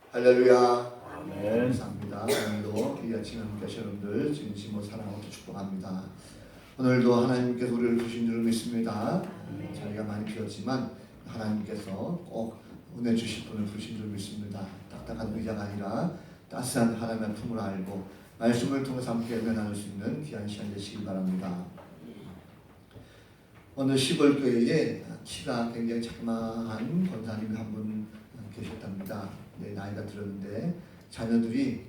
할렐루야. 아멘. 감사합니다. 오늘도 이 아침 함께 하신 여러분들 진심으로 사랑하고 축복합니다. 오늘도 하나님께서 우리를 부신 줄 믿습니다. 자리가 많이 비었지만 하나님께서 꼭 은혜 주실 분을 부신 줄 믿습니다. 딱딱한 의자가 아니라 따스한 하나님의 품을 알고 말씀을 통해서 함께 은혜 나눌 수 있는 귀한 시간 되시길 바랍니다. 어느 시골교회에 키가 굉장히 자그마한 권사님이 한 분 계셨답니다. 네, 나이가 들었는데 자녀들이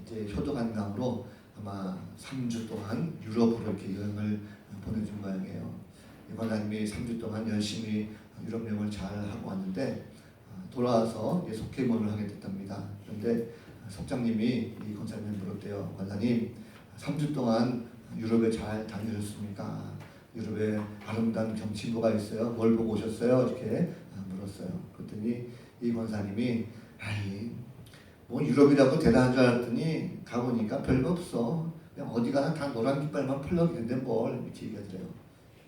이제 효도 관광으로 아마 3주 동안 유럽으로 이렇게 여행을 보내준 모양이에요. 이 권사님이 3주 동안 열심히 유럽 여행을 잘 하고 왔는데 돌아와서 속회문을 하게 됐답니다. 그런데 석장님이 이 권사님을 물었대요. 권사님, 3주 동안 유럽에 잘 다녀오셨습니까? 유럽에 아름다운 경치 뭐가 있어요? 뭘 보고 오셨어요? 이렇게 물었어요. 그랬더니 이 권사님이 뭐 유럽이라고 대단한 줄 알았더니 가보니까 별거 없어. 그냥 어디 가나 다 노란 깃발만 펄럭이는데 뭘 이렇게 얘기하더래요.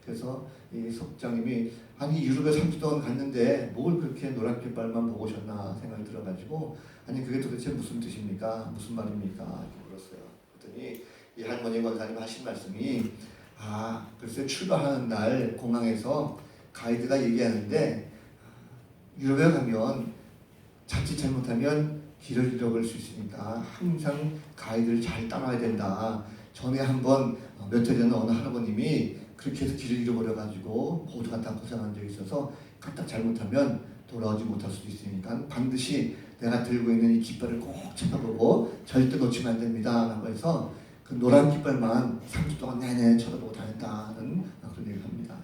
그래서 이 석장님이 아니 유럽에 3주 동안 갔는데 뭘 그렇게 노란 깃발만 보고 오셨나 생각이 들어가지고 아니 그게 도대체 무슨 뜻입니까? 무슨 말입니까? 이렇게 물었어요. 그랬더니 이 할머니 권사님 하신 말씀이 글쎄 출발하는 날 공항에서 가이드가 얘기하는데 유럽에 가면 자칫 잘못하면 길을 잃어버릴 수 있으니까 항상 가이드를 잘 따라야 된다. 전에 한번 몇 해 전에 어느 할아버님이 그렇게 해서 길을 잃어버려가지고 모두가 다 고생한 적이 있어서 까딱 잘못하면 돌아오지 못할 수도 있으니까 반드시 내가 들고 있는 이 깃발을 꼭 쳐다보고 절대 놓치면 안 됩니다. 라고 해서 그 노란 깃발만 3주 동안 내내 쳐다보고 다녔다는 그런 얘기를 합니다.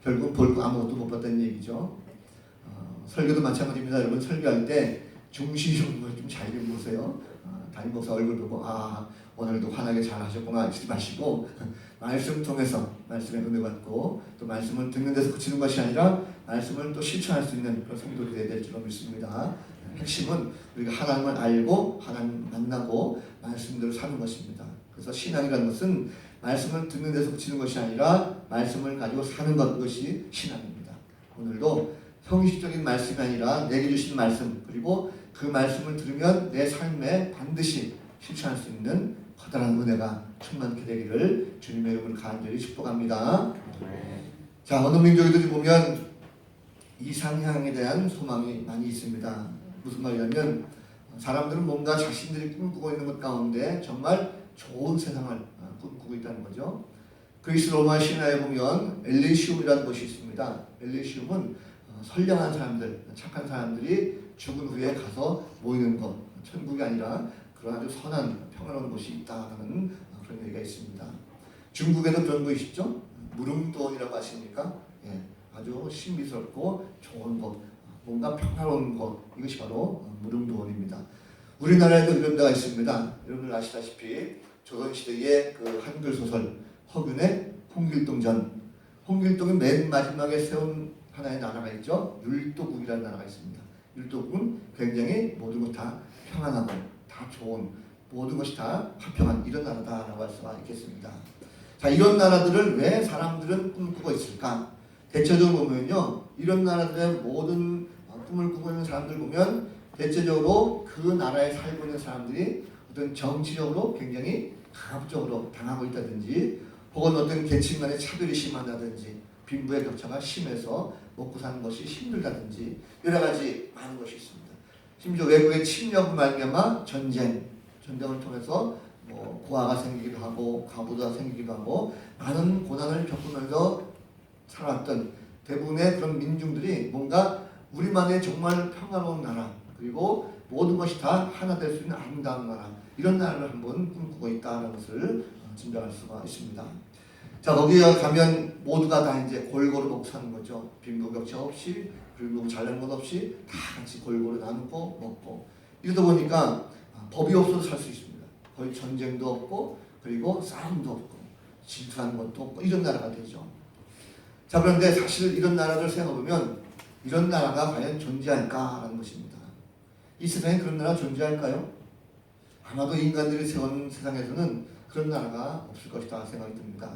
결국 볼 거 아무것도 못 봤다는 얘기죠. 설교도 마찬가지입니다. 여러분 설교할 때 중시 정도를 좀 잘 보세요. 담임 목사 얼굴 보고 오늘도 환하게 잘 하셨구나 이러지 마시고 말씀 통해서 말씀에 은혜 받고 또 말씀을 듣는 데서 그치는 것이 아니라 말씀을 또 실천할 수 있는 그런 성도들이 되어야 될 줄로 믿습니다. 핵심은 우리가 하나님을 알고 하나님 만나고 말씀대로 사는 것입니다. 그래서 신앙이라는 것은 말씀을 듣는 데서 그치는 것이 아니라 말씀을 가지고 사는 것, 그것이 신앙입니다. 오늘도 형식적인 말씀이 아니라 내게 주신 말씀 그리고 그 말씀을 들으면 내 삶에 반드시 실천할 수 있는 커다란 은혜가 충만케 되기를 주님의 이름으로 간절히 축복합니다. 자, 어느 민족이든지 보면 이상향에 대한 소망이 많이 있습니다. 무슨 말이냐면 사람들은 뭔가 자신들이 꿈꾸고 있는 것 가운데 정말 좋은 세상을 꿈꾸고 있다는 거죠. 그리스 로마 신화에 보면 엘리시움이라는 곳이 있습니다. 엘리시움은 선량한 사람들, 착한 사람들이 죽은 후에 가서 모이는 것, 천국이 아니라 그런 아주 선한 평화로운 곳이 있다는 그런 얘기가 있습니다. 중국에도 그런 곳이 있죠. 무릉도원이라고 아십니까? 예, 아주 신비스럽고 좋은 곳, 뭔가 평화로운 곳, 이것이 바로 무릉도원입니다. 우리나라에도 이런 데가 있습니다. 여러분 아시다시피 조선시대의 그 한글 소설 허균의 홍길동전, 홍길동이 맨 마지막에 세운 하나의 나라가 있죠. 율도국이라는 나라가 있습니다. 율도국은 굉장히 모든 것 다 평안하고 다 좋은 모든 것이 다 화평한 이런 나라다라고 할 수가 있겠습니다. 자, 이런 나라들을 왜 사람들은 꿈꾸고 있을까? 대체적으로 보면요, 이런 나라들의 모든 꿈을 꾸고 있는 사람들 보면 대체적으로 그 나라에 살고 있는 사람들이 어떤 정치적으로 굉장히 강압적으로 당하고 있다든지 혹은 어떤 계층 간의 차별이 심하다든지 빈부의 격차가 심해서 먹고 사는 것이 힘들다든지 여러 가지 많은 것이 있습니다. 심지어 외국의 침략으로 말미암아 전쟁을 통해서 고아가 생기기도 하고 과부가 생기기도 하고 많은 고난을 겪으면서 살아왔던 대부분의 그런 민중들이 뭔가 우리만의 정말 평화로운 나라 그리고 모든 것이 다 하나 될 수 있는 아름다운 나라 이런 나라를 한번 꿈꾸고 있다는 것을 짐작할 수가 있습니다. 자, 거기에 가면 모두가 다 이제 골고루 먹고 사는 거죠. 빈부격차 없이 그리고 잘난 것 없이 다 같이 골고루 나누고 먹고 이러다 보니까 법이 없어도 살 수 있습니다. 거의 전쟁도 없고 그리고 싸움도 없고 질투하는 것도 없고 이런 나라가 되죠. 자, 그런데 사실 이런 나라를 생각해보면 이런 나라가 과연 존재할까라는 것입니다. 이 세상에 그런 나라가 존재할까요? 아마도 인간들이 세운 세상에서는 그런 나라가 없을 것이다 생각이 듭니다.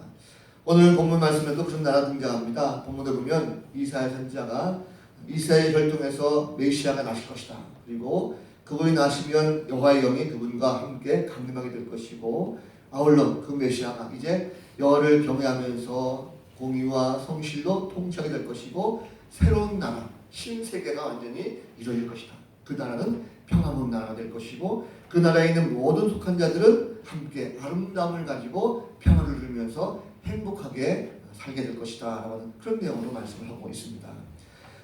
오늘 본문 말씀에도 그런 나라 등장합니다. 본문에 보면 이사야 선지자가 이스라엘 혈통에서 메시아가 나실 것이다. 그리고 그분이 나시면 여호와의 영이 그분과 함께 강림하게 될 것이고, 아울러 그 메시아가 이제 여호와를 경외하면서 공의와 성실로 통치하게 될 것이고, 새로운 나라, 신세계가 완전히 이루어질 것이다. 그 나라는 평화로운 나라가 될 것이고, 그 나라에 있는 모든 속한 자들은 함께 아름다움을 가지고 평화를 누리면서 행복하게 살게 될 것이다 라는 그런 내용으로 말씀을 하고 있습니다.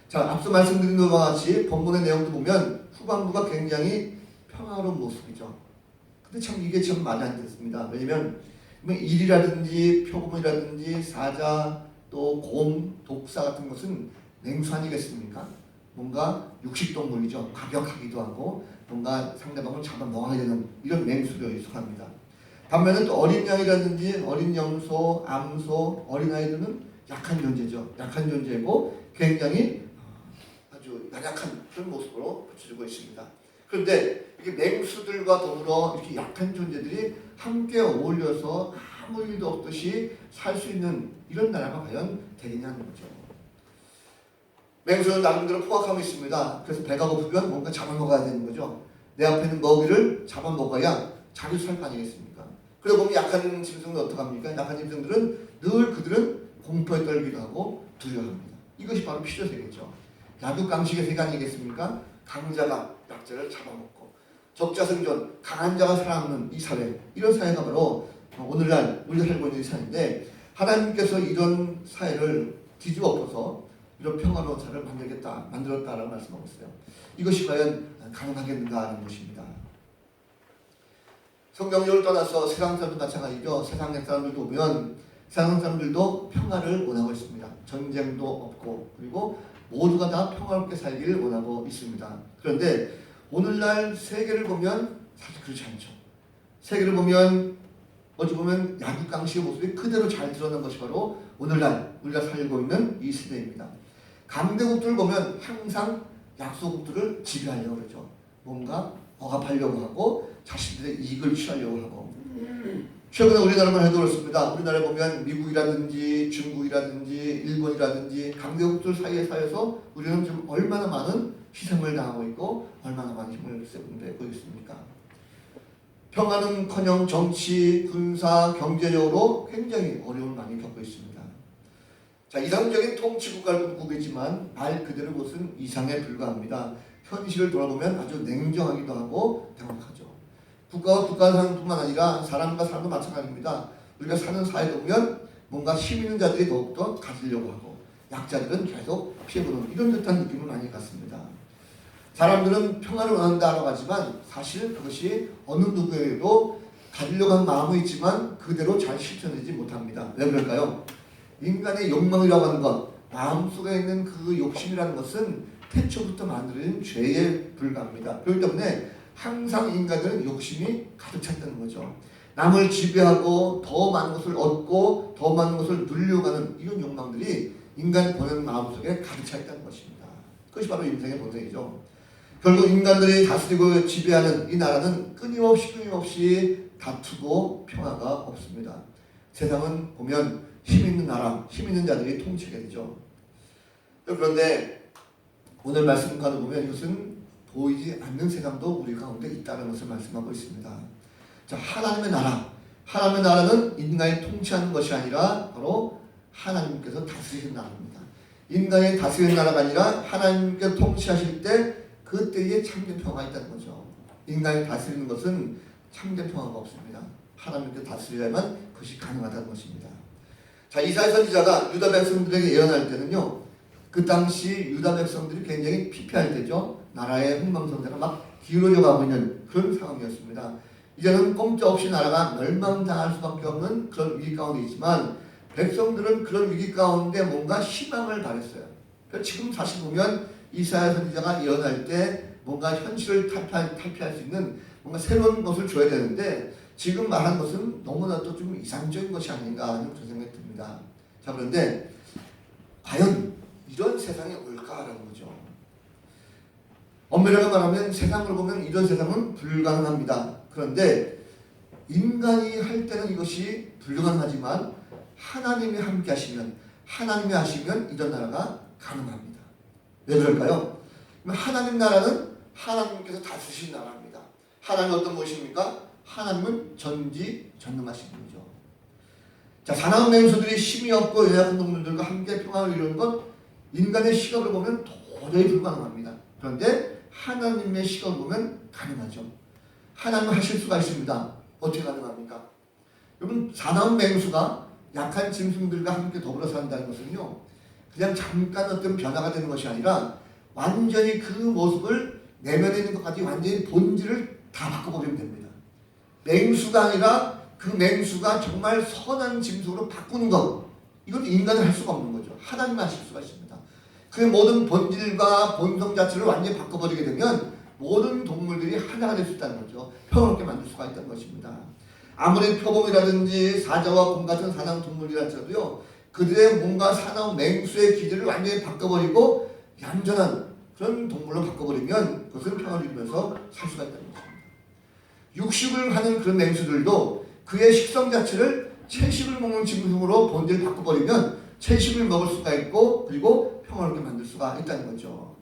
자, 앞서 말씀드린 것과 같이 본문의 내용도 보면 후반부가 굉장히 평화로운 모습이죠. 근데 참 이게 참 말이 안 됐습니다. 왜냐면 일이라든지 표범이라든지 사자 또 곰, 독사 같은 것은 냉수 아니겠습니까? 뭔가 육식동물이죠. 가격하기도 하고 뭔가 상대방을 잡아먹어야 되는 이런 맹수에 속합니다. 반면에 또 어린 양이라든지 어린 염소, 암소, 어린아이들은 약한 존재죠. 약한 존재고 굉장히 아주 연약한 그런 모습으로 비춰지고 있습니다. 그런데 이게 맹수들과 더불어 이렇게 약한 존재들이 함께 어울려서 아무 일도 없듯이 살 수 있는 이런 나라가 과연 되겠냐는 거죠. 맹수는 나름대로 포악함이 있습니다. 그래서 배가 고프면 뭔가 잡아먹어야 되는 거죠. 내 앞에 있는 먹이를 잡아먹어야 자기 살 거 아니겠습니까? 그러고 보면 약한 짐승은 어떡합니까? 약한 짐승들은 늘 그들은 공포에 떨기도 하고 두려워합니다. 이것이 바로 필요세계죠. 약육강식의 세계 아니겠습니까? 강자가 약자를 잡아먹고 적자생존, 강한 자가 살아남는 이 사회, 이런 사회가 바로 오늘날 우리가 살고 있는 이 사회인데, 하나님께서 이런 사회를 뒤집어 엎어서 이런 평화로운 사회를 만들었다라고 말씀하고 있어요. 이것이 과연 가능하겠는가 하는 것입니다. 성경적을 떠나서 세상 사람도 마찬가지죠. 세상의 사람들도 보면 세상 사람들도 평화를 원하고 있습니다. 전쟁도 없고, 그리고 모두가 다 평화롭게 살기를 원하고 있습니다. 그런데 오늘날 세계를 보면 사실 그렇지 않죠. 세계를 보면 어찌 보면 약육강식의 모습이 그대로 잘 드러난 것이 바로 오늘날 우리가 살고 있는 이 시대입니다. 강대국들을 보면 항상 약소국들을 지배하려고 그러죠. 뭔가 억압하려고 하고 자신들의 이익을 취하려고 하고, 최근에 우리나라만 해도 그렇습니다. 우리나라에 보면 미국이라든지 중국이라든지 일본이라든지 강대국들 사이에 사여서 우리는 지금 얼마나 많은 희생을 당하고 있고 얼마나 많은 힘을 내고 있습니까? 평화는커녕 정치, 군사, 경제적으로 굉장히 어려움을 많이 겪고 있습니다. 자, 이상적인 통치국가를 꾸미지만 말 그대로 그것은 이상에 불과합니다. 현실을 돌아보면 아주 냉정하기도 하고 명확하죠. 국가와 국가 사는 뿐만 아니라 사람과 사람도 마찬가지입니다. 우리가 사는 사회에 보면 뭔가 힘 있는 자들이 더욱더 가지려고 하고 약자들은 계속 피해보는 이런 듯한 느낌을 많이 갖습니다. 사람들은 평화를 원한다라고 하지만 사실 그것이 어느 누구에게도 가지려고 하는 마음은 있지만 그대로 잘 실천되지 못합니다. 왜 그럴까요? 인간의 욕망이라고 하는 것, 마음속에 있는 그 욕심이라는 것은 태초부터 만들어진 죄에 불과합니다. 그렇기 때문에 항상 인간들은 욕심이 가득 찼다는 거죠. 남을 지배하고 더 많은 것을 얻고 더 많은 것을 누리려고 하는 이런 욕망들이 인간 본연 마음속에 가득 차 있다는 것입니다. 그것이 바로 인생의 본성이죠. 결국 인간들이 다스리고 지배하는 이 나라는 끊임없이 다투고 평화가 없습니다. 세상은 보면 힘 있는 나라, 힘 있는 자들이 통치하게 되죠. 그런데 오늘 말씀 가도 보면 이것은 보이지 않는 세상도 우리 가운데 있다는 것을 말씀하고 있습니다. 자, 하나님의 나라는 인간이 통치하는 것이 아니라 바로 하나님께서 다스리는 나라입니다. 인간이 다스리는 나라가 아니라 하나님께서 통치하실 때 그때에 참된 평화가 있다는 거죠. 인간이 다스리는 것은 참된 평화가 없습니다. 하나님께서 다스려야만 그것이 가능하다는 것입니다. 자, 이사야 선지자가 유다 백성들에게 예언할 때는요, 그 당시 유다 백성들이 굉장히 피폐할 때죠. 나라의 흥망성쇠가 막 기울어져 가고 있는 그런 상황이었습니다. 이제는 꼼짝없이 나라가 멸망당할 수밖에 없는 그런 위기 가운데 있지만 백성들은 그런 위기 가운데 뭔가 희망을 바랬어요. 그러니까 지금 사실 보면 이사야 선지자가 예언할 때 뭔가 현실을 탈피할 수 있는 뭔가 새로운 것을 줘야 되는데 지금 말한 것은 너무나도 좀 이상적인 것이 아닌가 하는 그런 생각이 듭니다. 자, 그런데 과연 이런 세상이 올까라는 거죠. 엄밀하게 말하면 세상을 보면 이런 세상은 불가능합니다. 그런데 인간이 할 때는 이것이 불가능하지만 하나님이 함께 하나님이 하시면 이런 나라가 가능합니다. 왜 그럴까요? 하나님 나라는 하나님께서 다스리신 나라입니다. 하나님은 어떤 것입니까? 하나님은 전지전능하신 분이죠. 자, 사나운 맹수들이 힘이 없고 연약한 동물들과 함께 평화를 이루는 건 인간의 시각으로 보면 도저히 불가능합니다. 그런데 하나님의 시각으로 보면 가능하죠. 하나님은 하실 수가 있습니다. 어떻게 가능합니까? 여러분, 사나운 맹수가 약한 짐승들과 함께 더불어 산다는 것은요, 그냥 잠깐 어떤 변화가 되는 것이 아니라 완전히 그 모습을 내면에 있는 것까지 완전히 본질을 다 바꿔버리면 됩니다. 맹수가 아니라 그 맹수가 정말 선한 짐승으로 바꾸는 것, 이건 인간은 할 수가 없는 거죠. 하나님만 하실 수가 있습니다. 그 모든 본질과 본성 자체를 완전히 바꿔버리게 되면 모든 동물들이 하나가 될 수 있다는 거죠. 평화롭게 만들 수가 있다는 것입니다. 아무리 표범이라든지 사자와 곰 같은 사나운 동물이라도 그들의 뭔가 사나운 맹수의 기질을 완전히 바꿔버리고 얌전한 그런 동물로 바꿔버리면 그것은 평화를 이루면서 살 수가 있다는 것입니다. 육식을 하는 그런 맹수들도 그의 식성 자체를 채식을 먹는 짐승으로 본질을 바꿔버리면 채식을 먹을 수가 있고 그리고 평화롭게 만들 수가 있다는 거죠.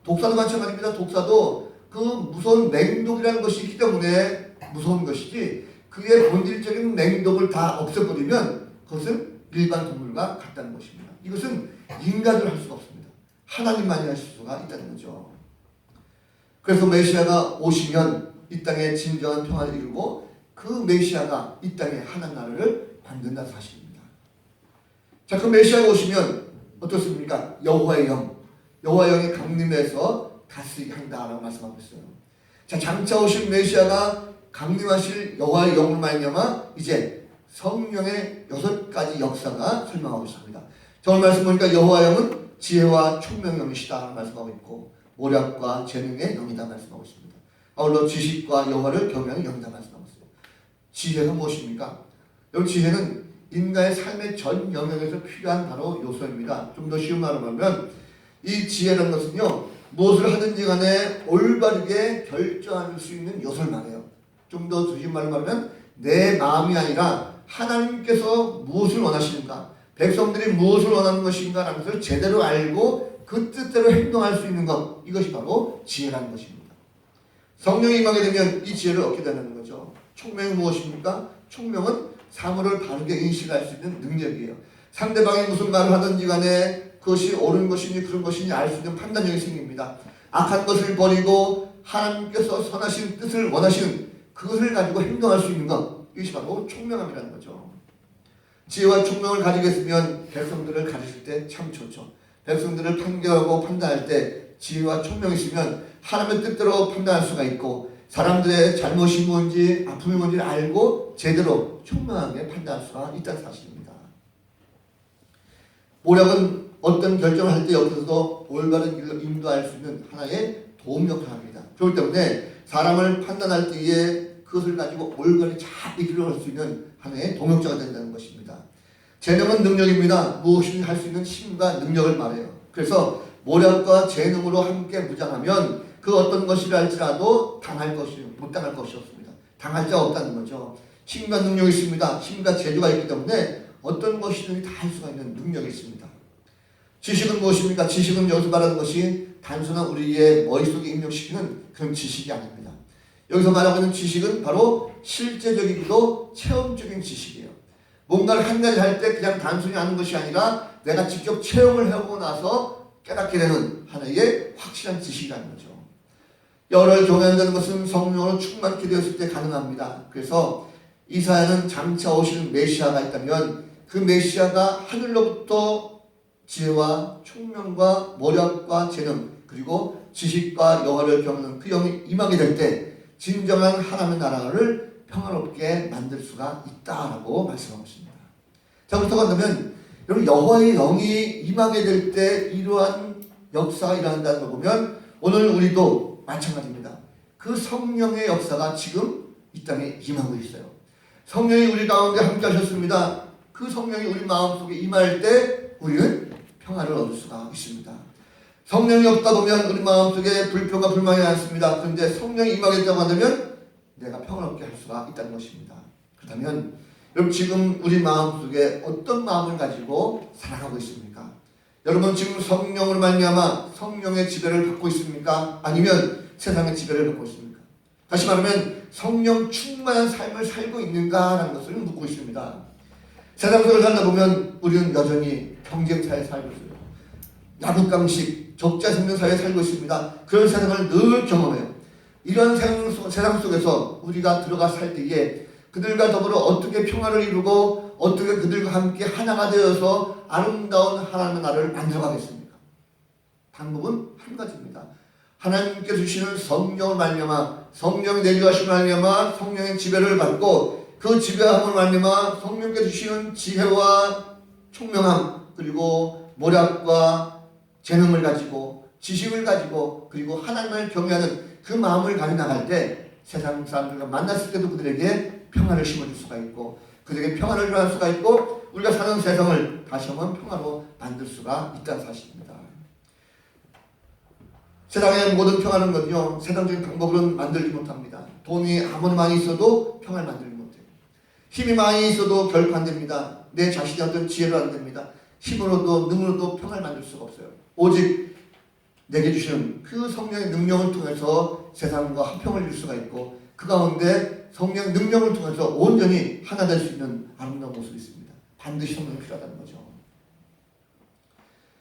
독사도 마찬가지입니다. 독사도 그 무서운 맹독이라는 것이 있기 때문에 무서운 것이지 그의 본질적인 맹독을 다 없애버리면 그것은 일반 동물과 같다는 것입니다. 이것은 인간으로 할 수가 없습니다. 하나님만이 하실 수가 있다는 거죠. 그래서 메시아가 오시면 이 땅에 진정한 평화를 이루고 그 메시아가 이 땅에 하나님 나라를 만든다는 사실입니다. 자, 그 메시아가 오시면 어떻습니까? 여호와의 영이 강림해서 다스리게 한다라고 말씀하고 있어요. 자, 장차 오실 메시아가 강림하실 여호와의 영을 말미암아 이제 성령의 6가지 역사가 설명하고 있습니다. 오늘 말씀 보니까 여호와의 영은 지혜와 총명의 영이시다 말씀하고 있고 모략과 재능의 영이다 말씀하고 있습니다. 아울러 지식과 여호와를 경외하는 영이다 말씀하고 있어요. 지혜가 무엇입니까? 여기 지혜는 인간의 삶의 전 영역에서 필요한 바로 요소입니다. 좀 더 쉬운 말로 하면 이 지혜라는 것은요, 무엇을 하든지 간에 올바르게 결정할 수 있는 요소를 말해요. 좀 더 쉬운 말로 말하면 내 마음이 아니라 하나님께서 무엇을 원하시는가, 백성들이 무엇을 원하는 것인가 라는 것을 제대로 알고 그 뜻대로 행동할 수 있는 것, 이것이 바로 지혜라는 것입니다. 성령이 임하게 되면 이 지혜를 얻게 되는 거죠. 총명은 무엇입니까? 총명은 사물을 바르게 인식할 수 있는 능력이에요. 상대방이 무슨 말을 하든지 간에 그것이 옳은 것이니 그런 것이니 알 수 있는 판단력이 생깁니다. 악한 것을 버리고 하나님께서 선하신 뜻을 원하시는 그것을 가지고 행동할 수 있는 것, 이것이 바로 총명함이라는 거죠. 지혜와 총명을 가지고 있으면 백성들을 가르칠 때 참 좋죠. 백성들을 판결하고 판단할 때 지혜와 총명이 있으면 하나님의 뜻대로 판단할 수가 있고 사람들의 잘못이 뭔지 아픔이 뭔지를 알고 제대로 총명하게 판단할 수가 있다는 사실입니다. 모략은 어떤 결정을 할 때 여기서도 올바른 길로 인도할 수 있는 하나의 도움 역할을 합니다. 그렇기 때문에 사람을 판단할 때에 그것을 가지고 올바르게 잘 이끌어갈 수 있는 하나의 동역자가 된다는 것입니다. 재능은 능력입니다. 무엇이든 할 수 있는 힘과 능력을 말해요. 그래서 모략과 재능으로 함께 무장하면 그 어떤 것이라 할지라도 못 당할 것이 없습니다. 당할 자 없다는 거죠. 힘과 능력이 있습니다. 힘과 재주가 있기 때문에 어떤 것이든 다 할 수가 있는 능력이 있습니다. 지식은 무엇입니까? 지식은 여기서 말하는 것이 단순한 우리의 머릿속에 입력시키는 그런 지식이 아닙니다. 여기서 말하고 있는 지식은 바로 실제적이기도 체험적인 지식이에요. 뭔가를 한 가지 할 때 그냥 단순히 아는 것이 아니라 내가 직접 체험을 해보고 나서 깨닫게 되는 하나의 확실한 지식이라는 거죠. 열을 경외한다는 것은 성령으로 충만케 되었을 때 가능합니다. 그래서 이사야는 장차 오시는 메시아가 있다면 그 메시아가 하늘로부터 지혜와 총명과 모략과 재능 그리고 지식과 여호와를 경외하는 그 영이 임하게 될 때 진정한 하나님의 나라를 평화롭게 만들 수가 있다라고 말씀하고 있습니다. 자, 그렇다고 한다면 여러분 여호와의 영이 임하게 될 때 이러한 역사가 일어난다는 걸 보면 오늘 우리도 마찬가지입니다. 그 성령의 역사가 지금 이 땅에 임하고 있어요. 성령이 우리 가운데 함께 하셨습니다. 그 성령이 우리 마음속에 임할 때 우리는 평화를 얻을 수가 있습니다. 성령이 없다 보면 우리 마음속에 불평과 불만이 많습니다. 그런데 성령이 임하겠다고 한다면 내가 평화롭게 할 수가 있다는 것입니다. 그렇다면 여러분 지금 우리 마음속에 어떤 마음을 가지고 살아가고 있습니까? 여러분 지금 성령으로 말미암아 성령의 지배를 받고 있습니까? 아니면 세상의 지배를 받고 있습니까? 다시 말하면 성령 충만한 삶을 살고 있는가라는 것을 묻고 있습니다. 세상 속을 살다 보면 우리는 여전히 경쟁사에 살고 있어요. 야국강식, 적자생명 사회에 살고 있습니다. 그런 세상을 늘 경험해요. 이런 세상 속에서 우리가 들어가 살 때에 그들과 더불어 어떻게 평화를 이루고 어떻게 그들과 함께 하나가 되어서 아름다운 하나님의 나라를 만들어가겠습니까? 방법은 한 가지입니다. 하나님께서 주시는 성령을 말미암아 성령이 내주하심을 말미암아 성령의 지배를 받고 그 지배함을 말미암아 성령께서 주시는 지혜와 총명함 그리고 모략과 재능을 가지고 지식을 가지고 그리고 하나님을 경외하는 그 마음을 가져 나갈 때 세상 사람들과 만났을 때도 그들에게 평화를 심어줄 수가 있고 그들에게 평화를 주할 수가 있고 우리가 사는 세상을 다시 한번 평화로 만들 수가 있다는 사실입니다. 세상의 모든 평화는 건요 세상적인 방법으로는 만들지 못합니다. 돈이 아무리 많이 있어도 평화를 만들지 못해요. 힘이 많이 있어도 결코 안 됩니다. 내 자신의 어떤 지혜로 안 됩니다. 힘으로도 능으로도 평화를 만들 수가 없어요. 오직 내게 주시는 그 성령의 능력을 통해서 세상과 화평을 이룰 수가 있고 그 가운데 성령의 능력을 통해서 온전히 하나 될 수 있는 아름다운 모습이 있습니다. 반드시 성령이 필요하다는 거죠.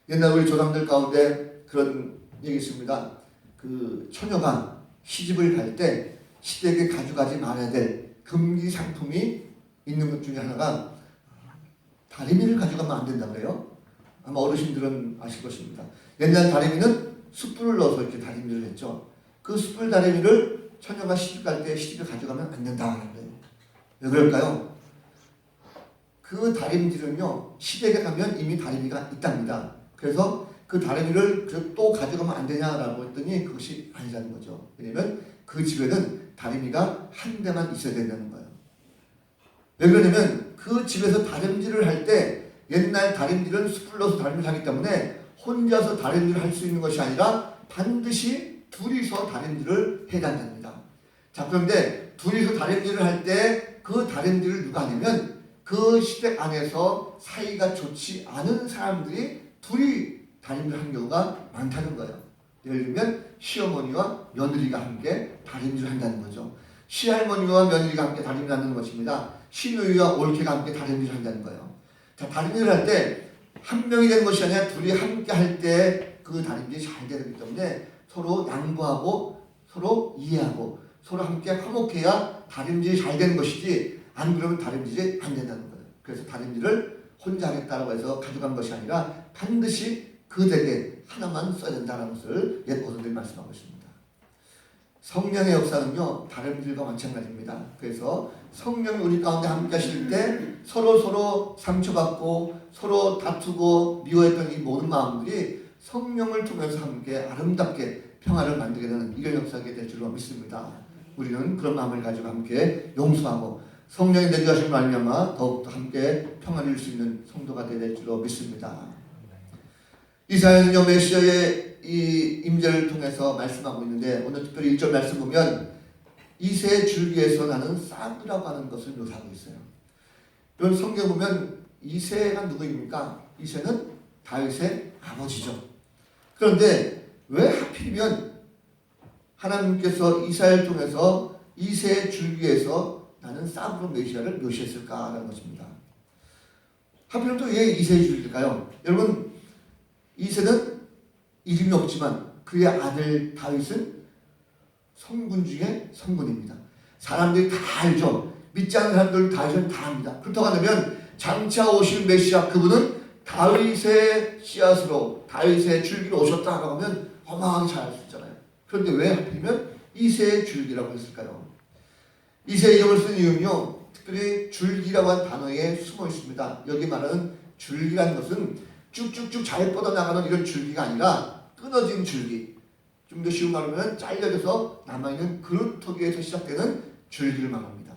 옛날 우리 조상들 가운데 그런 얘기 있습니다. 그 처녀가 시집을 갈 때 시댁에 가져가지 말아야 될 금기 상품이 있는 것 중에 하나가 다리미를 가져가면 안 된다고 그래요. 아마 어르신들은 아실 것입니다. 옛날 다리미는 숯불을 넣어서 이렇게 다리미를 했죠. 그 숯불 다리미를 처녀가 시집 갈 때 시집에 가져가면 안 된다는 거예요. 왜 그럴까요? 그 다림질은요 시댁에 가면 이미 다리미가 있답니다. 그래서 그 다리미를 또 가져가면 안 되냐라고 했더니 그것이 아니라는 거죠. 왜냐면 그 집에는 다리미가 한 대만 있어야 된다는 거예요. 왜 그러냐면 그 집에서 다림질을 할 때 옛날 다림질은 숯불 넣어서 다림질을 하기 때문에 혼자서 다림질을 할 수 있는 것이 아니라 반드시 둘이서 다림질을 해야 한답니다. 자, 그런데 둘이서 다림질을 할 때 그 다림질을 누가 하냐면 그 시댁 안에서 사이가 좋지 않은 사람들이 둘이 다림질을 하는 경우가 많다는 거예요. 예를 들면 시어머니와 며느리가 함께 다림질을 한다는 거죠. 시할머니와 며느리가 함께 다림질을 하는 것입니다. 시누이와 올케가 함께 다림질을 한다는 거예요. 자, 다림질을 할 때 한 명이 되는 것이 아니라 둘이 함께 할 때 그 다림질이 잘 되기 때문에 서로 양보하고 서로 이해하고 서로 함께 화목해야 다림질이 잘 되는 것이지 안 그러면 다림질이 안 된다는 거예요. 그래서 다림질을 혼자 하겠다고 해서 가져간 것이 아니라 반드시 그 댁에 하나만 써야 된다는 것을 옛 어른들이 말씀하고 있습니다. 성령의 역사는요 다림질과 마찬가지입니다. 그래서 성령이 우리 가운데 함께 하실 때 서로 상처받고 서로 다투고 미워했던 이 모든 마음들이 성령을 통해서 함께 아름답게 평화를 만들게 되는 이런 역사가 될 줄로 믿습니다. 우리는 그런 마음을 가지고 함께 용서하고 성령이 내주하신 말미암아 더욱더 함께 평안을 이룰 수 있는 성도가 될 줄로 믿습니다. 이사야는요 메시아의 이 임재를 통해서 말씀하고 있는데 오늘 특별히 1절 말씀 보면 이새 줄기에서 나는 싹이라고 하는 것을 묘사하고 있어요. 이런 성경 보면 이새가 누구입니까? 이새는 다윗의 아버지죠. 그런데 왜 하필이면 하나님께서 이사야를 통해서 이새의 줄기에서 나는 싹으로 메시아를 묘시했을까라는 것입니다. 하필이면 또 왜 이새의 줄기일까요? 여러분 이새는 이름이 없지만 그의 아들 다윗은 성군 중에 성군입니다. 사람들이 다 알죠. 믿지 않는 사람들 다윗은 다 압니다. 그렇다고 하면 장차 오실 메시아 그분은 다윗의 씨앗으로 다윗의 줄기로 오셨다라고 하면 어마어마하게 잘 알 수 있잖아요. 그런데 왜 하필이면 이새의 줄기라고 했을까요? 이새의 이름을 쓴 이유는요 특별히 줄기라고 한 단어에 숨어 있습니다. 여기 말하는 줄기라는 것은 쭉쭉쭉 잘 뻗어나가는 이런 줄기가 아니라 끊어진 줄기, 좀 더 쉬운 말로 하면 잘려져서 남아있는 그루터기에서 시작되는 줄기를 말합니다.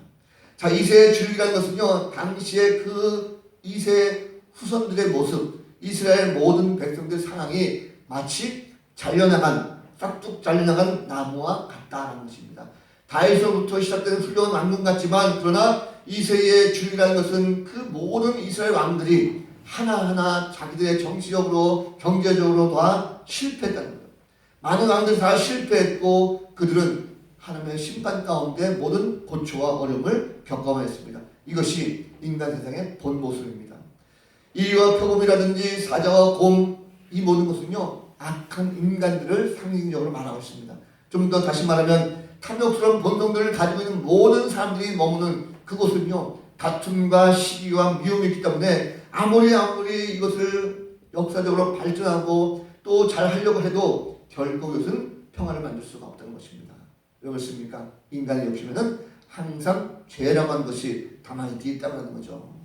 자, 이새의 줄기라는 것은요 당시에 그 이새 후손들의 모습, 이스라엘 모든 백성들의 상황이 마치 잘려나간, 싹둑 잘려나간 나무와 같다는 것입니다. 다윗서부터 시작되는 훌륭한 왕궁 같지만 그러나 이새의 줄기라는 것은 그 모든 이스라엘 왕들이 하나하나 자기들의 정치적으로 경제적으로 다 실패했다는 거예요. 많은 왕들이 다 실패했고 그들은 하나님의 심판 가운데 모든 고초와 어려움을 겪어만 했습니다. 이것이 인간 세상의 본 모습입니다. 이와 표범이라든지 사자와 곰, 이 모든 것은요 악한 인간들을 상징적으로 말하고 있습니다. 좀 더 다시 말하면 탐욕스러운 본성들을 가지고 있는 모든 사람들이 머무는 그곳은요 다툼과 시기와 미움이 있기 때문에 아무리 이것을 역사적으로 발전하고 또 잘하려고 해도 결국 이것은 평안을 만들 수가 없다는 것입니다. 왜 그렇습니까? 인간의 욕심에는 항상 죄라고 하는 것이 담아있기 있다는 거죠.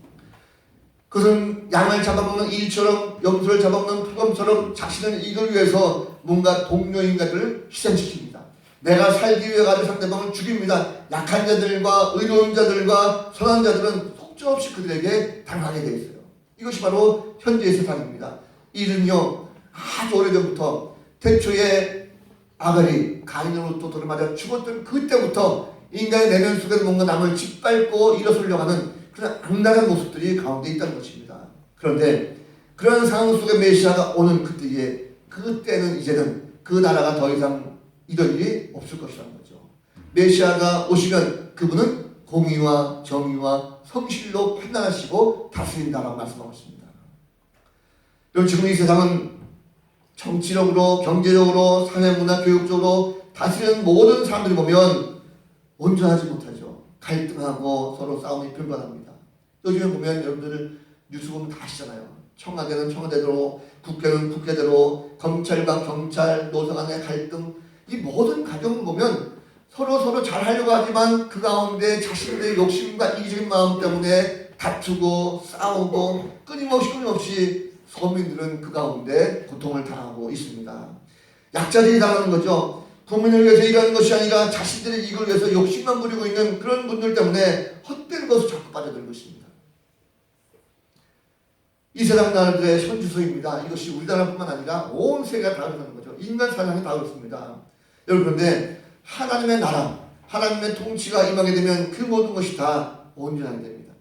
그것은 양을 잡아먹는 일처럼 염소를 잡아먹는 표범처럼 자신을 이기기 위해서 뭔가 동료인간들을 희생시킵니다. 내가 살기 위해 가지고 상대방을 죽입니다. 약한 자들과 의로운 자들과 선한 자들은 속절없이 그들에게 당하게 되어 있어요. 이것이 바로 현재의 세상입니다. 이는요 아주 오래전부터 태초에 아벨이 가인으로부터 돌을 맞아 죽었던 그때부터 인간의 내면 속에서 뭔가 남을 짓밟고 일어서려고 하는 그런 악랄한 모습들이 가운데 있다는 것입니다. 그런데 그런 상황 속에 메시아가 오는 그때는 이제는 그 나라가 더 이상 이런 일이 없을 것이라는 거죠. 메시아가 오시면 그분은 공의와 정의와 성실로 판단하시고 다스린다라고 말씀하고 있습니다. 여러분 지금 이 세상은 정치적으로 경제적으로 사회문화 교육적으로 다스리는 모든 사람들이 보면 온전하지 못하죠. 갈등하고 서로 싸움이 불가능합니다. 요즘에 보면 여러분들 뉴스 보면 다 아시잖아요. 청와대는 청와대대로 국회는 국회대로 검찰과 경찰 노사 간의 갈등 이 모든 과정을 보면 서로 잘하려고 하지만 그 가운데 자신들의 욕심과 이기적인 마음 때문에 다투고 싸우고 끊임없이 서민들은 그 가운데 고통을 당하고 있습니다. 약자들이 당하는 거죠. 국민을 위해서 일하는 것이 아니라 자신들의 이익을 위해서 욕심만 부리고 있는 그런 분들 때문에 헛된 것을 자꾸 빠져들고 있습니다. 이 세상 나라들의 현주소입니다. 이것이 우리나라뿐만 아니라 온 세계가 다 그렇다는 거죠. 인간 사상이 다 그렇습니다. 여러분 그런데 하나님의 나라, 하나님의 통치가 임하게 되면 그 모든 것이 다 온전하게 됩니다.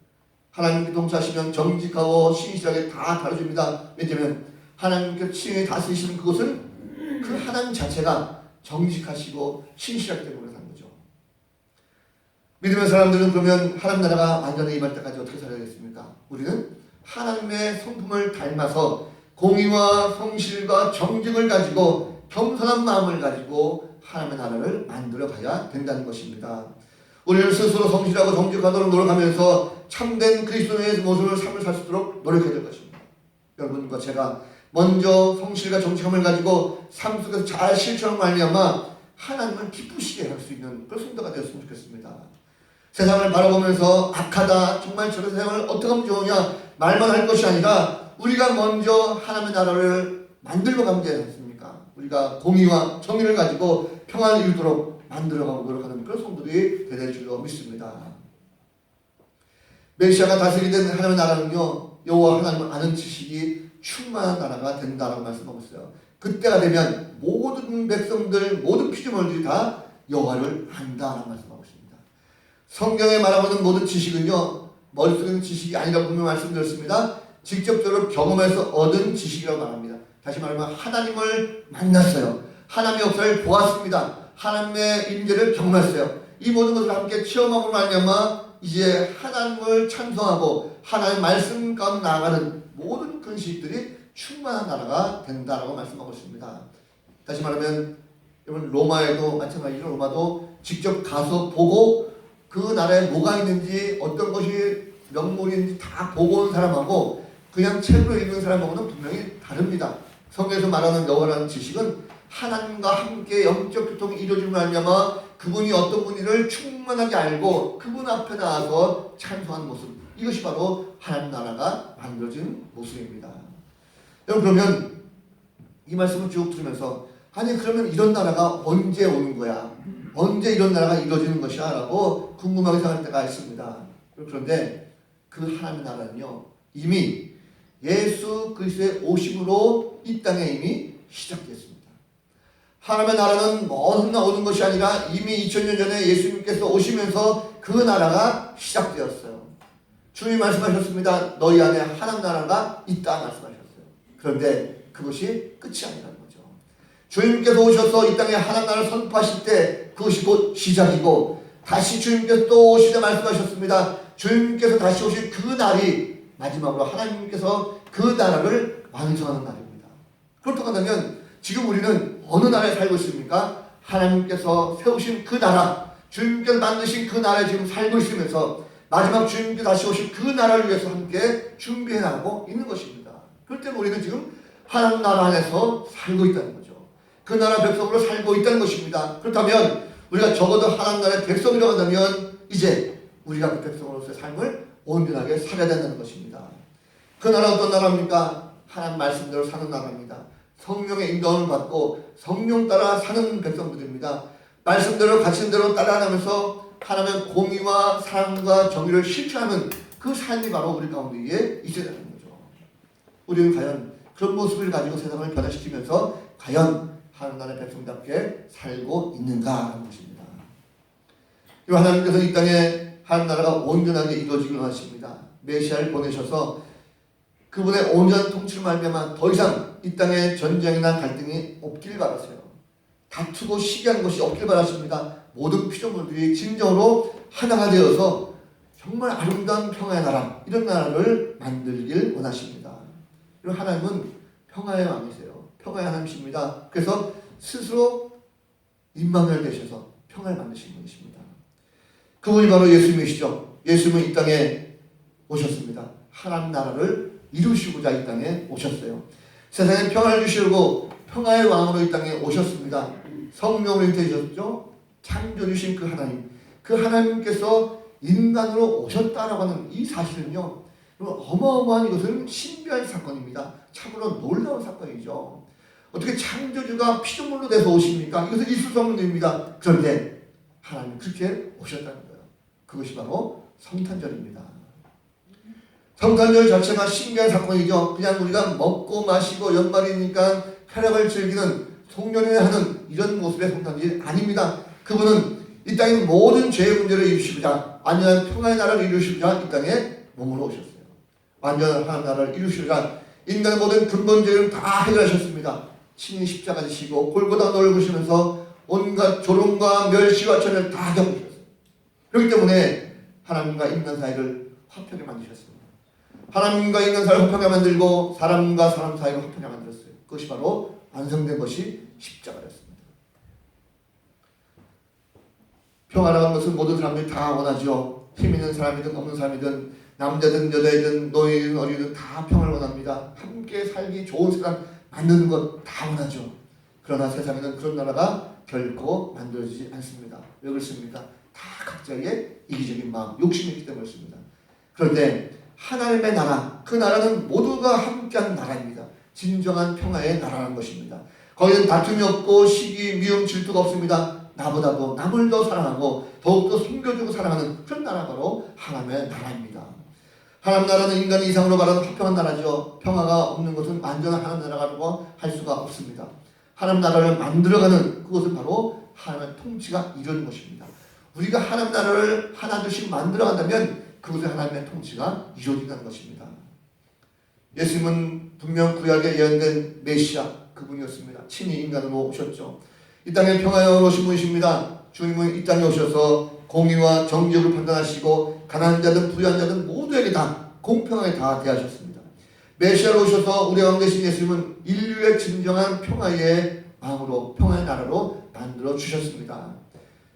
하나님께 통치하시면 정직하고 신실하게 다 다뤄집니다. 왜냐하면 하나님께 친히 다스리시는 그것은 그 하나님 자체가 정직하시고 신실하기 때문에 그런 거죠. 믿음의 사람들은 그러면 하나님 나라가 완전히 임할 때까지 어떻게 살아야겠습니까? 우리는 하나님의 성품을 닮아서 공의와 성실과 정직을 가지고 겸손한 마음을 가지고 하나님의 나라를 만들어 가야 된다는 것입니다. 우리는 스스로 성실하고 정직하도록 노력하면서 참된 그리스도의 모습을 삶을 살 수 있도록 노력해야 될 것입니다. 여러분과 제가 먼저 성실과 정직함을 가지고 삶 속에서 잘 실천하는 말미암아 하나님을 기쁘시게 할 수 있는 그런 성도가 되었으면 좋겠습니다. 세상을 바라보면서 악하다 정말 저런 세상을 어떻게 하면 좋으냐 말만 할 것이 아니라 우리가 먼저 하나님의 나라를 만들고 가면 되지 않습니까? 우리가 공의와 정의를 가지고 평안을 이루도록 만들어가고 노력하는 그런 성도들이 되될 줄로 믿습니다. 메시아가 다스리는 하나님의 나라는요 여호와 하나님을 아는 지식이 충만한 나라가 된다라고 말씀하고 있어요. 그때가 되면 모든 백성들 모든 피조물들이 다 여호와를 안다라고 말씀하고 있습니다. 성경에 말하고 있는 모든 지식은요 머릿속에 있는 지식이 아니라고 분명히 말씀드렸습니다. 직접적으로 경험해서 얻은 지식이라고 말합니다. 다시 말하면 하나님을 만났어요. 하나님의 역사를 보았습니다. 하나님의 임재를 경험했어요. 이 모든 것을 함께 체험함으로 말미암아 이제 하나님을 찬송하고 하나님의 말씀 가운데 나아가는 모든 그런 지식들이 충만한 나라가 된다라고 말씀하고 있습니다. 다시 말하면 여러분 로마에도 마찬가지로 로마도 직접 가서 보고 그 나라에 뭐가 있는지 어떤 것이 명물인지 다 보고 온 사람하고 그냥 책으로 읽는 사람하고는 분명히 다릅니다. 성경에서 말하는 여호와라는 지식은 하나님과 함께 영적 교통이 이루어지는 말미암아 그분이 어떤 분인지를 충만하게 알고 그분 앞에 나와서 찬송하는 모습 이것이 바로 하나님 나라가 만들어진 모습입니다. 여러분 그러면 이 말씀을 쭉 들으면서 아니 그러면 이런 나라가 언제 오는 거야? 언제 이런 나라가 이루어지는 것이야? 라고 궁금하게 생각할 때가 있습니다. 그런데 그 하나님의 나라는요 이미 예수 그리스도의 오심으로 이 땅에 이미 시작됐습니다. 하나님의 나라는 어느 날 오는 것이 아니라 이미 2000년 전에 예수님께서 오시면서 그 나라가 시작되었어요. 주님이 말씀하셨습니다. 너희 안에 하나님 나라가 있다 말씀하셨어요. 그런데 그것이 끝이 아니라는 거죠. 주님께서 오셔서 이 땅에 하나님 나라를 선포하실 때 그것이 곧 시작이고 다시 주님께서 또 오시되 말씀하셨습니다. 주님께서 다시 오실 그 날이 마지막으로 하나님께서 그 나라를 완성하는 날입니다. 그렇다고 한다면 지금 우리는 어느 나라에 살고 있습니까? 하나님께서 세우신 그 나라, 주님께서 만드신 그 나라에 지금 살고 있으면서 마지막 주님께서 다시 오실 그 나라를 위해서 함께 준비해 나가고 있는 것입니다. 그럴 때 우리는 지금 하나님 나라 안에서 살고 있다는 거죠. 그 나라 백성으로 살고 있다는 것입니다. 그렇다면 우리가 적어도 하나님 나라의 백성이라고 한다면 이제 우리가 그 백성으로서의 삶을 온전하게 살아야 된다는 것입니다. 그 나라 어떤 나라입니까? 하나님 말씀대로 사는 나라입니다. 성령의 인도함을 받고 성령 따라 사는 백성들입니다. 말씀대로 가르침대로 따라가면서 하나님의 공의와 사랑과 정의를 실천하는 그 삶이 바로 우리 가운데에 있어야 되는 거죠. 우리는 과연 그런 모습을 가지고 세상을 변화시키면서 과연 하나님 나라의 백성답게 살고 있는가라는 것입니다. 하나님께서 이 땅에 하나님 나라가 온전하게 이루어지길 원하십니다. 메시아를 보내셔서 그분의 온전한 통치를 말미암아 더 이상 이 땅에 전쟁이나 갈등이 없길 바라세요. 다투고 시기하는 것이 없길 바라십니다. 모든 피조물들이 진정으로 하나가 되어서 정말 아름다운 평화의 나라, 이런 나라를 만들길 원하십니다. 그리고 하나님은 평화의 왕이세요. 평화의 하나님이십니다. 그래서 스스로 임마누엘 되셔서 평화를 만드신 분이십니다. 그분이 바로 예수님이시죠. 예수님은 이 땅에 오셨습니다. 하나님 나라를 이루시고자 이 땅에 오셨어요. 세상에 평화를 주시려고 평화의 왕으로 이 땅에 오셨습니다. 성령으로 잉태되셨죠. 창조주신 그 하나님, 그 하나님께서 인간으로 오셨다라고 하는 이 사실은요, 어마어마한 이것은 신비한 사건입니다. 참으로 놀라운 사건이죠. 어떻게 창조주가 피조물로 돼서 오십니까? 이것은 있을 수 없는 일입니다. 그런데 하나님은 그렇게 오셨다는 거예요. 그것이 바로 성탄절입니다. 성탄절 자체가 신기한 사건이죠. 그냥 우리가 먹고 마시고 연말이니까 쾌락을 즐기는 송년회 하는 이런 모습의 성탄절이 아닙니다. 그분은 이 땅의 모든 죄의 문제를 이루시고자 완전한 평화의 나라를 이루시고자 이 땅에 몸으로 오셨어요. 완전한 하나님 나라를 이루시고자 인간의 모든 근본 죄를 다 해결하셨습니다. 친히 십자가 지시고 골고다 넓으시면서 온갖 조롱과 멸시와 천을 다 겪으셨어요. 그렇기 때문에 하나님과 인간 사이를 화평하게 만드셨습니다. 하나님과 인간 사이를 화평하게 만들고 사람과 사람 사이를 화평하게 만들었어요. 그것이 바로 완성된 것이 십자가였습니다. 평화라는 것은 모든 사람들이 다 원하죠. 힘 있는 사람이든 없는 사람이든 남자든 여자이든 노인이든 어리든 다 평화를 원합니다. 함께 살기 좋은 세상 만드는 것 다 원하죠. 그러나 세상에는 그런 나라가 결코 만들어지지 않습니다. 왜 그렇습니까? 다 각자의 이기적인 마음, 욕심이 있기 때문에 그렇습니다. 그런데 하나님의 나라, 그 나라는 모두가 함께하는 나라입니다. 진정한 평화의 나라라는 것입니다. 거기는 다툼이 없고 시기, 미움, 질투가 없습니다. 나보다도 남을 더 사랑하고 더욱더 숨겨주고 사랑하는 그런 나라가 바로 하나님의 나라입니다. 하나님 나라는 인간이 이상으로 말하는 화평한 나라죠. 평화가 없는 것은 완전한 하나님 나라라고 할 수가 없습니다. 하나님 나라를 만들어가는 그것은 바로 하나님의 통치가 이루어진 것입니다. 우리가 하나님 나라를 하나둘씩 만들어간다면 그것에 하나님의 통치가 이루어진다는 것입니다. 예수님은 분명 구약에 예언된 메시아 그분이었습니다. 친히 인간으로 오셨죠. 이 땅에 평화에 오신 분이십니다. 주님은 이 땅에 오셔서 공의와 정직을 판단하시고 가난한 자든 부유한 자든 모두에게 다 공평하게 다 대하셨습니다. 메시아로 오셔서 우리 가운데 계신 예수님은 인류의 진정한 평화의 왕으로 평화의 나라로 만들어 주셨습니다.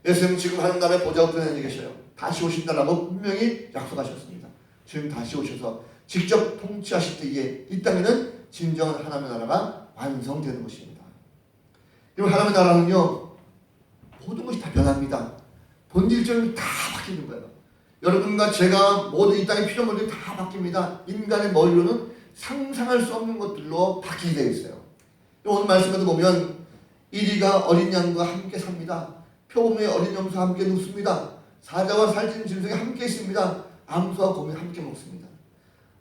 예수님은 지금 하나님 나라의 보좌 우편에 계셔요. 다시 오신다라고 분명히 약속하셨습니다. 지금 다시 오셔서 직접 통치하실 때에 이 땅에는 진정한 하나님의 나라가 완성되는 것입니다. 그리고 하나님의 나라는요, 모든 것이 다 변합니다. 본질적으로 다 바뀌는 거예요. 여러분과 제가 모든 이 땅의 피조물들이 다 바뀝니다. 인간의 머리로는 상상할 수 없는 것들로 바뀌게 되어 있어요. 오늘 말씀에도 보면 이리가 어린 양과 함께 삽니다. 표범의 어린 염소와 함께 눕습니다. 사자와 살찐 짐승이 함께 있습니다. 암소와 곰이 함께 먹습니다.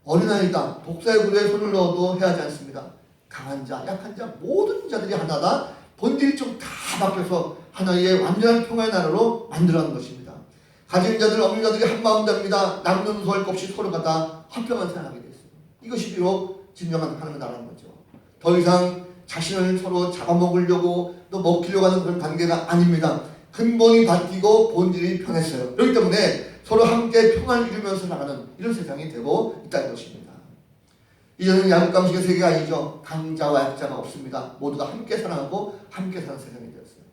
어린아이가 독사의 구레에 손을 넣어도 해하지 않습니다. 강한 자, 약한 자, 모든 자들이 하나가 본질적 다 바뀌어서 하나의 완전한 평화의 나라로 만들어가는 것입니다. 가진 자들, 없는 자들이 한 마음 됩니다. 남는 소할 것 없이 서로가 다 화평한 생활하게 됐어요. 이것이 비록 진정한 하나님의 나라는 거죠. 더 이상 자신을 서로 잡아먹으려고 또 먹히려고 하는 그런 관계가 아닙니다. 근본이 바뀌고 본질이 변했어요. 그렇기 때문에 서로 함께 평안을 이루면서 나가는 이런 세상이 되고 있다는 것입니다. 이제는 양육감식의 세계가 아니죠. 강자와 약자가 없습니다. 모두가 함께 사랑하고 함께 사는 세상이 되었어요.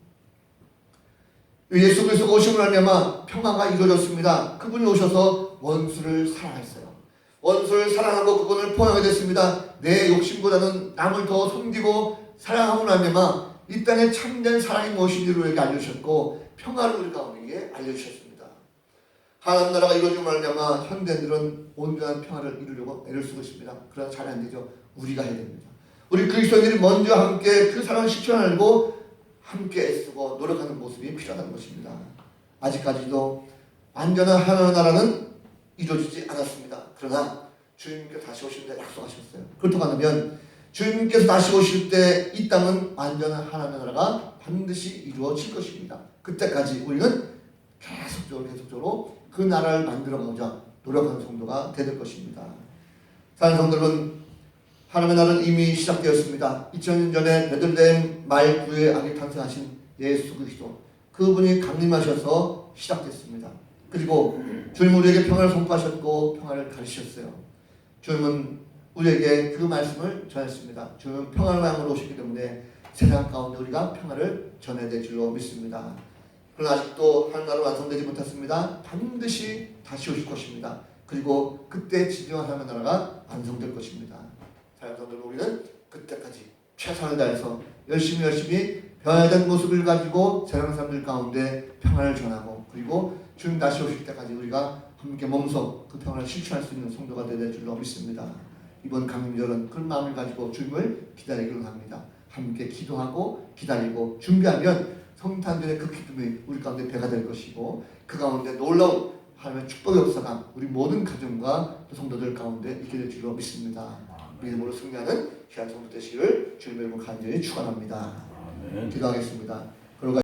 예수 그리스도가 오심을 하려면 평화가 이루어졌습니다. 그분이 오셔서 원수를 사랑했어요. 원수를 사랑하고 그분을 포용하게 됐습니다. 내 욕심보다는 남을 더 섬기고 사랑하고 나면 이 땅에 참된 사랑이 무엇인지를 우리에게 알려주셨고 평화를 우리 가운데에 알려주셨습니다. 하나님 나라가 이루어지면 말미암아 현대인들은 온전한 평화를 이루려고 애를 쓰고 있습니다. 그러나 잘 안 되죠. 우리가 해야 됩니다. 우리 그리스도인들이 먼저 함께 그 사랑을 실천하고 함께 애쓰고 노력하는 모습이 필요하다는 것입니다. 아직까지도 완전한 하나님 나라는 이루어지지 않았습니다. 그러나 주님께서 다시 오실 때 약속하셨어요. 그렇다고 하면 주님께서 다시 오실 때 이 땅은 완전한 하나님 나라가 반드시 이루어질 것입니다. 그때까지 우리는 계속적으로 그 나라를 만들어가고자 노력하는 성도가 될 것입니다. 사랑하는 성도들은 하나님의 나라는 이미 시작되었습니다. 2000년 전에 베들레헴 말구에 아기 탄생하신 예수 그리스도 그분이 강림하셔서 시작됐습니다. 그리고 주님은 우리에게 평화를 선포하셨고 평화를 가르치셨어요. 주님은 우리에게 그 말씀을 전했습니다. 주님은 평화를 마음으로 오셨기 때문에 세상 가운데 우리가 평화를 전해야 될 줄로 믿습니다. 그러나 아직도 하나님 나라는 완성되지 못했습니다. 반드시 다시 오실 것입니다. 그리고 그때 진정한 하나님 나라가 완성될 것입니다. 사랑하는 성도들, 우리는 그때까지 최선을 다해서 열심히 변화된 모습을 가지고 세상 사람들 가운데 평화를 전하고 그리고 주님 다시 오실 때까지 우리가 함께 몸소 그 평화를 실천할 수 있는 성도가 되야 될 줄로 믿습니다. 이번 강림절은 그런 마음을 가지고 주님을 기다리기로 합니다. 함께 기도하고 기다리고 준비하면 성탄절의 그 기쁨이 우리 가운데 배가 될 것이고 그 가운데 놀라운 하나님의 축복의 역사가 우리 모든 가정과 또 성도들 가운데 있게 될 줄로 믿습니다. 믿음으로 승리하는 귀한 성도 되시기를 주님의 이름으로 간절히 축원합니다. 기도하겠습니다.